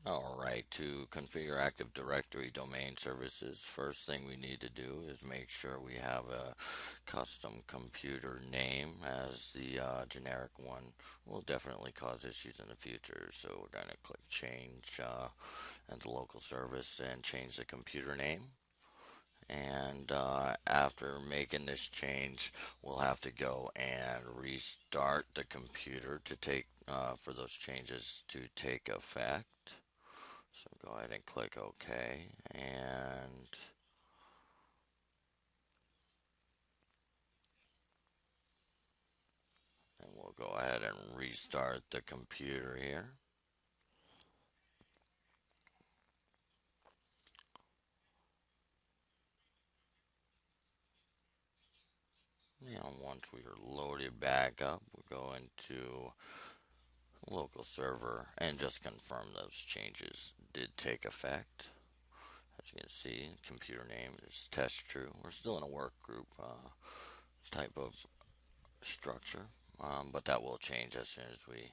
Alright, to configure Active Directory domain services, first thing we need to do is make sure we have a custom computer name, as the generic one will definitely cause issues in the future. So we're going to click change and the local service and change the computer name. And after making this change, we'll have to go and restart the computer to take for those changes to take effect. So go ahead and click OK, and then we'll go ahead and restart the computer here. Once we are loaded back up, we'll go into local server and just confirm those changes did take effect. As you can see, computer name is test true. We're still in a work group type of structure, but that will change as soon as we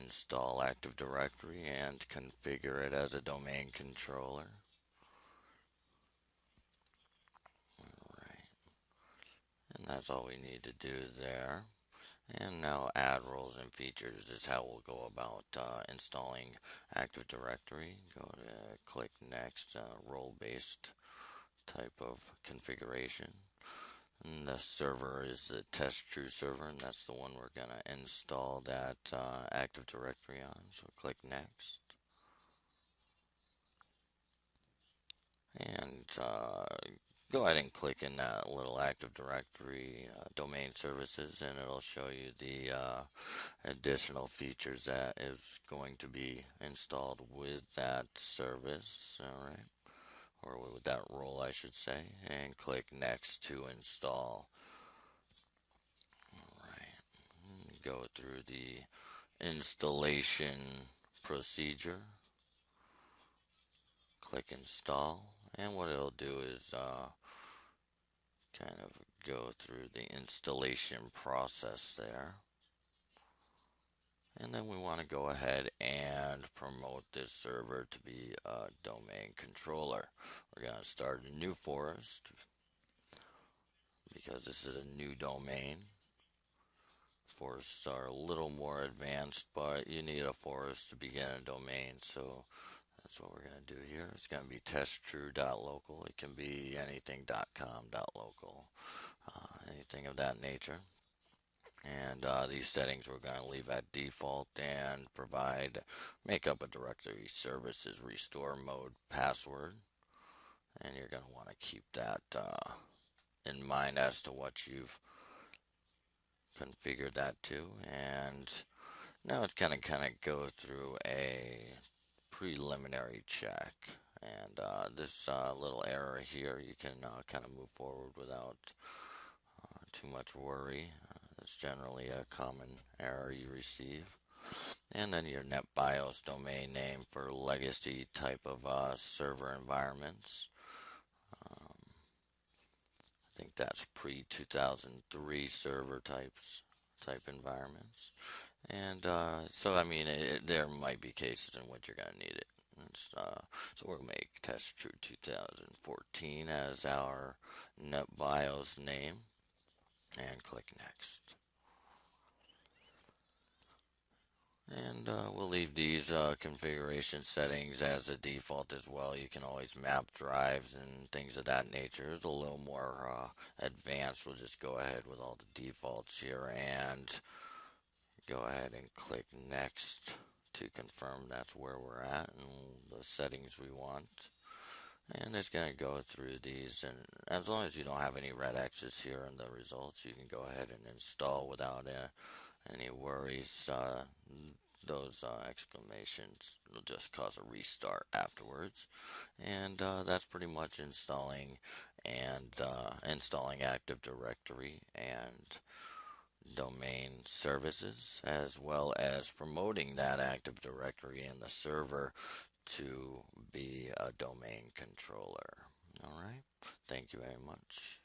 install Active Directory and configure it as a domain controller. Alright, and that's all we need to do there. And now add roles and features is how we'll go about installing Active Directory. Go to click next, role-based type of configuration. And the server is the test true server, and that's the one we're going to install that Active Directory on. So click next. And go ahead and click in that little Active Directory domain services, and it'll show you the additional features that is going to be installed with that service. Alright, or with that role, I should say, and click next to install. Alright, go through the installation procedure, click install, and what it'll do is kind of go through the installation process there. And then we want to go ahead and promote this server to be a domain controller. We're going to start a new forest because this is a new domain. Forests are a little more advanced, but you need a forest to begin a domain, so that's what we're going to do here. It's going to be testtrue.local. It can be anything .com.local, anything of that nature. And these settings we're going to leave at default and make up a directory services restore mode password. And you're going to want to keep that in mind as to what you've configured that to. And now it's going to kind of go through a preliminary check. And this little error here, you can kind of move forward without too much worry. It's generally a common error you receive. And then your NetBIOS domain name for legacy type of server environments. I think that's pre-2003 server type environments. And so, I mean, there might be cases in which you're going to need it. So we'll make test true 2014 as our NetBIOS name and click next. And we'll leave these configuration settings as a default as well. You can always map drives and things of that nature. It's a little more advanced. We'll just go ahead with all the defaults here and go ahead and click next to confirm that's where we're at and the settings we want. And it's going to go through these, and as long as you don't have any red X's here in the results, you can go ahead and install without any worries. Those exclamations will just cause a restart afterwards. And that's pretty much installing Active Directory and domain services, as well as promoting that Active Directory and the server to be a domain controller. Alright, thank you very much.